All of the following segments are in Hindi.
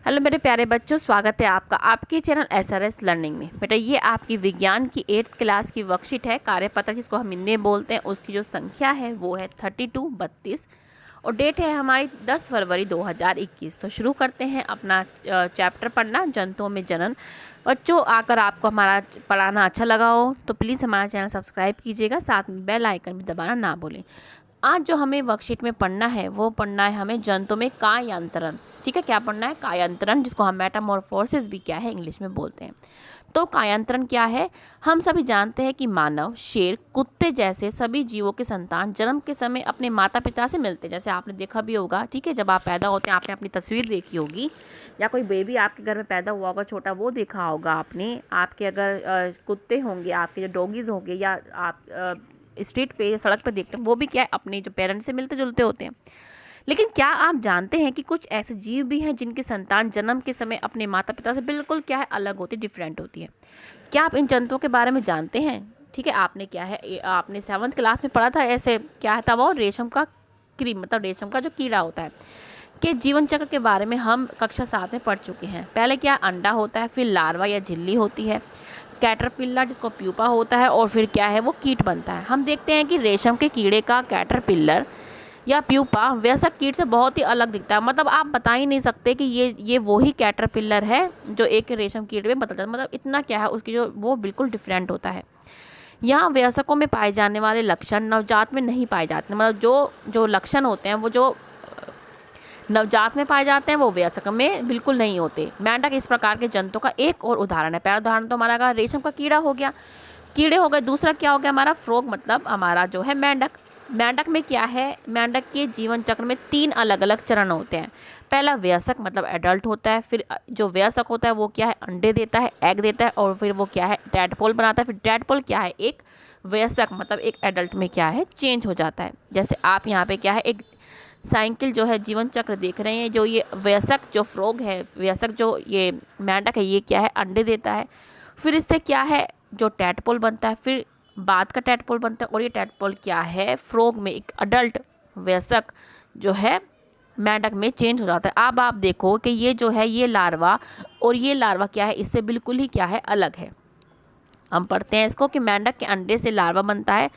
हेलो मेरे प्यारे बच्चों, स्वागत है आपका आपके चैनल एसआरएस लर्निंग में। बेटा ये आपकी विज्ञान की 8th क्लास की वर्कशीट है, कार्यपत्र जिसको हम हिंदी में बोलते हैं। उसकी जो संख्या है वो है 32 और डेट है हमारी 10 फरवरी 2021। तो शुरू करते हैं अपना चैप्टर पढ़ना, जंतुओं में जनन। बच्चों अगर आपको हमारा पढ़ाना अच्छा लगा हो तो प्लीज़ हमारा चैनल सब्सक्राइब कीजिएगा, साथ में बेल आइकन भी दबाना ना भूलें। आज जो हमें वर्कशीट में पढ़ना है वो पढ़ना है हमें जंतुओं में कायांतरण। ठीक है, क्या पढ़ना है? कायांतरण, जिसको हम मेटामॉर्फोसिस भी क्या है इंग्लिश में बोलते हैं। तो कायांतरण क्या है? हम सभी जानते हैं कि मानव, शेर, कुत्ते जैसे सभी जीवों के संतान जन्म के समय अपने माता पिता से मिलते हैं। जैसे आपने देखा भी होगा, ठीक है, जब आप पैदा होते हैं आपने अपनी तस्वीर देखी होगी, या कोई बेबी आपके घर में पैदा हुआ होगा छोटा, वो देखा होगा आपने। आपके अगर कुत्ते होंगे, आपके जो डॉगीज़ होंगे, या आप स्ट्रीट पे या सड़क पे देखते हैं, वो भी क्या है अपने जो पेरेंट्स से मिलते जुलते होते हैं। लेकिन क्या आप जानते हैं कि कुछ ऐसे जीव भी हैं जिनकी संतान जन्म के समय अपने माता पिता से बिल्कुल क्या है अलग होती, डिफरेंट होती है। क्या आप इन जंतुओं के बारे में जानते हैं? ठीक है, आपने क्या है आपने 7th क्लास में पढ़ा था। ऐसे क्या था वो रेशम का क्रीम, मतलब रेशम का जो कीड़ा होता है, के जीवन चक्र के बारे में हम कक्षा 7 में पढ़ चुके हैं। पहले क्या अंडा होता है, फिर लार्वा या झिल्ली होती है, कैटरपिलर जिसको प्यूपा होता है, और फिर क्या है वो कीट बनता है। हम देखते हैं कि रेशम के कीड़े का कैटरपिलर या प्यूपा वयस्क कीट से बहुत ही अलग दिखता है। मतलब आप बता ही नहीं सकते कि ये वही कैटरपिलर है जो एक रेशम कीट में बदल जाता है। मतलब इतना क्या है उसकी जो वो बिल्कुल डिफरेंट होता है। यहाँ वयस्कों में पाए जाने वाले लक्षण नवजात में नहीं पाए जाते। मतलब जो जो लक्षण होते हैं वो जो नवजात में पाए जाते हैं वो वयस्क में बिल्कुल नहीं होते। मेंढक इस प्रकार के जंतु का एक और उदाहरण है। पहला उदाहरण तो हमारा रेशम का कीड़ा हो गया, कीड़े हो गए। दूसरा क्या हो गया हमारा फ्रॉग, मतलब हमारा जो है मेंढक। मेंढक में क्या है, मेंढक के जीवन चक्र में 3 अलग अलग चरण होते हैं। पहला वयस्क मतलब एडल्ट होता है, फिर जो वयस्क होता है वो क्या है अंडे देता है, एग देता है, और फिर वो क्या है टैडपोल बनाता है। फिर टैडपोल क्या है एक वयस्क मतलब एक एडल्ट में क्या है चेंज हो जाता है। जैसे आप यहाँ पे क्या है एक साइकिल जो है जीवन चक्र देख रहे हैं। जो ये वयस्क जो फ्रॉग है, वयस्क जो ये मेंढक है, ये क्या है अंडे देता है, फिर इससे क्या है जो टैडपोल बनता है, फिर बाद का टैडपोल बनता है, और ये टैडपोल क्या है फ्रॉग में एक अडल्ट वयस्क जो है मेंढक में चेंज हो जाता है। अब आप देखो कि ये जो है ये लार्वा, और ये लार्वा क्या है इससे बिल्कुल ही क्या है अलग है। हम पढ़ते हैं इसको कि मेंढक के अंडे से लार्वा बनता है,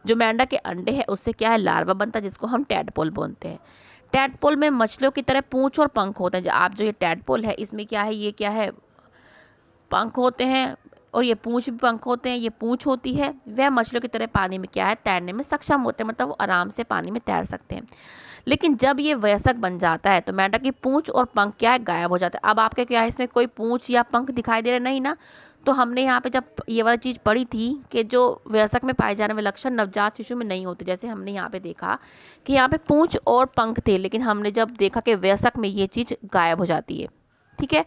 जो मेंढक के अंडे है उससे क्या है लार्वा बनता है, जिसको हम टैडपोल बोलते हैं। टैडपोल में मछलियों की तरह पूंछ और पंख होते हैं। जो आप जो ये टैडपोल है इसमें क्या है ये क्या है पंख होते हैं, और ये पूंछ भी पंख होते हैं, ये पूंछ होती है। वह मछलियों की तरह पानी में क्या है तैरने में सक्षम होते हैं, मतलब वो आराम से पानी में तैर सकते हैं। लेकिन जब ये वयस्क बन जाता है तो मेंढक की पूंछ और पंख क्या है गायब हो जाता है। अब आपके क्या है इसमें कोई पूंछ या पंख दिखाई दे रहे नहीं ना। तो हमने यहाँ पे जब ये वाली चीज़ पढ़ी थी कि जो वयस्क में पाए जाने वाले लक्षण नवजात शिशु में नहीं होते। जैसे हमने यहाँ पे देखा कि यहाँ पे पूंछ और पंख थे, लेकिन हमने जब देखा कि वयस्क में ये चीज़ गायब हो जाती है। ठीक है,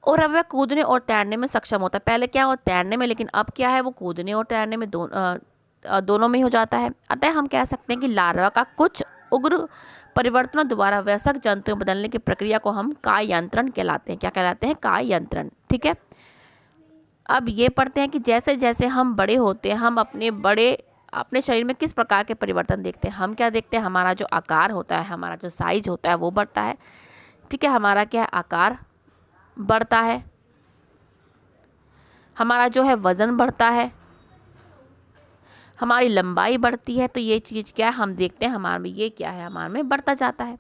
और अब वह कूदने और तैरने में सक्षम होता है। पहले क्या हो तैरने में, लेकिन अब क्या है वो कूदने और तैरने में दोनों में हो जाता है। अतः हम कह सकते हैं कि लार्वा का कुछ उग्र परिवर्तनों द्वारा वयस्क जंतु में बदलने की प्रक्रिया को हम कायांतरण कहलाते हैं। क्या कहलाते हैं? कायांतरण। ठीक है, अब ये पढ़ते हैं कि जैसे जैसे हम बड़े होते हैं हम अपने शरीर में किस प्रकार के परिवर्तन देखते हैं। हम क्या देखते हैं, हमारा जो आकार होता है, हमारा जो साइज होता है वो बढ़ता है। ठीक है, हमारा क्या है आकार बढ़ता है, हमारा जो है वज़न बढ़ता है, हमारी लंबाई बढ़ती है। तो ये चीज़ क्या है हम देखते हैं हमारे में ये क्या है हमारे में बढ़ता जाता है।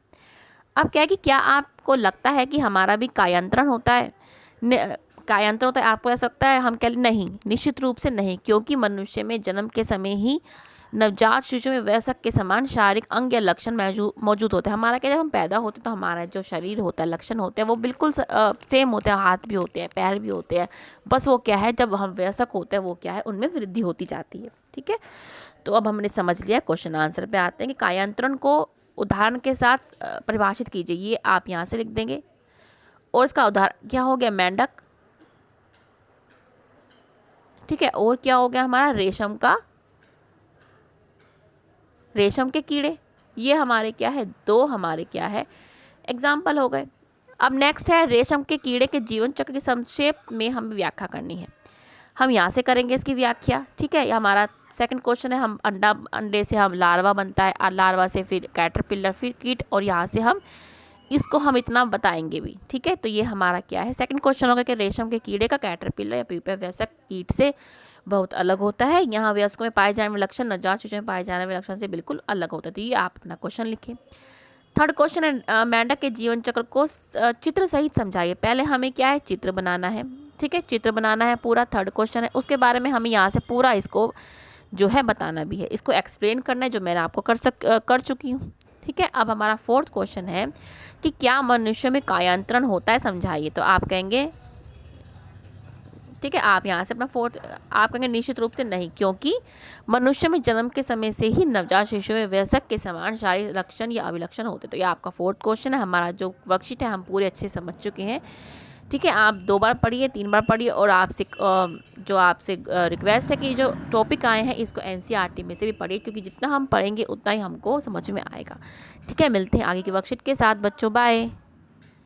अब क्या है कि क्या आपको लगता है कि हमारा भी कायांतरण होता है? कायांतरण होता है आपको ऐसा लगता है? हम कह नहीं, निश्चित रूप से नहीं, क्योंकि मनुष्य में जन्म के समय ही नवजात शिशु में वयस्क के समान शारीरिक अंग या लक्षण मौजूद होते हैं। हमारा क्या जब हम पैदा होते हैं तो हमारा जो शरीर होता है लक्षण होते हैं वो बिल्कुल सेम होते हैं, हाथ भी होते हैं पैर भी होते हैं। बस वो क्या है जब हम वयस्क होते हैं वो क्या है उनमें वृद्धि होती जाती है। ठीक है, तो अब हमने समझ लिया। क्वेश्चन आंसर पे आते हैं कि कायांतरण को उदाहरण के साथ परिभाषित कीजिए। ये आप यहाँ से लिख देंगे, और इसका उदाहरण क्या हो गया मेंढक। ठीक है, और क्या हो गया हमारा रेशम के कीड़े। ये हमारे क्या है दो हमारे क्या है एग्जाम्पल हो गए। अब नेक्स्ट है रेशम के कीड़े के जीवन चक्र की संक्षेप में हमें व्याख्या करनी है। हम यहाँ से करेंगे इसकी व्याख्या। ठीक है, ये हमारा सेकंड क्वेश्चन है। हम अंडे से हम लार्वा बनता है, लार्वा से फिर कैटरपिलर, फिर कीट, और यहाँ से हम इसको हम इतना बताएंगे भी, ठीक है। तो ये हमारा क्या है, सेकंड क्वेश्चन होगा कि रेशम के कीड़े का कैटरपिलर या प्यूपा वयस्क कीट से बहुत अलग होता है। यहाँ वयस्कों में पाए जाने वाले लक्षण नवजात शिशु में पाए जाने वाले लक्षण से बिल्कुल अलग होता है। तो ये आप अपना क्वेश्चन लिखें। थर्ड क्वेश्चन है मेंढक के जीवन चक्र को चित्र सहित समझाइए। पहले हमें क्या है, चित्र बनाना है, ठीक है, चित्र बनाना है पूरा। थर्ड क्वेश्चन है, उसके बारे में हमें यहाँ से पूरा इसको जो है बताना भी है, इसको एक्सप्लेन करना है, जो मैंने आपको कर चुकी हूँ, ठीक है। अब हमारा फोर्थ क्वेश्चन है कि क्या मनुष्य में कायांतरण होता है, समझाइए। तो आप कहेंगे, ठीक है, आप यहाँ से अपना फोर्थ आप कहेंगे निश्चित रूप से नहीं, क्योंकि मनुष्य में जन्म के समय से ही नवजात शिशु में वयस्क के समान शारीरिक लक्षण या अभिलक्षण होते। तो ये आपका फोर्थ क्वेश्चन है। हमारा जो वर्कशीट है हम पूरे अच्छे से समझ चुके हैं, ठीक है। आप 2 बार पढ़िए, 3 बार पढ़िए, और आपसे जो आपसे रिक्वेस्ट है कि जो टॉपिक आए हैं इसको एनसीईआरटी में से भी पढ़िए, क्योंकि जितना हम पढ़ेंगे उतना ही हमको समझ में आएगा, ठीक है। मिलते हैं आगे की वर्कशीट के साथ बच्चों, बाय।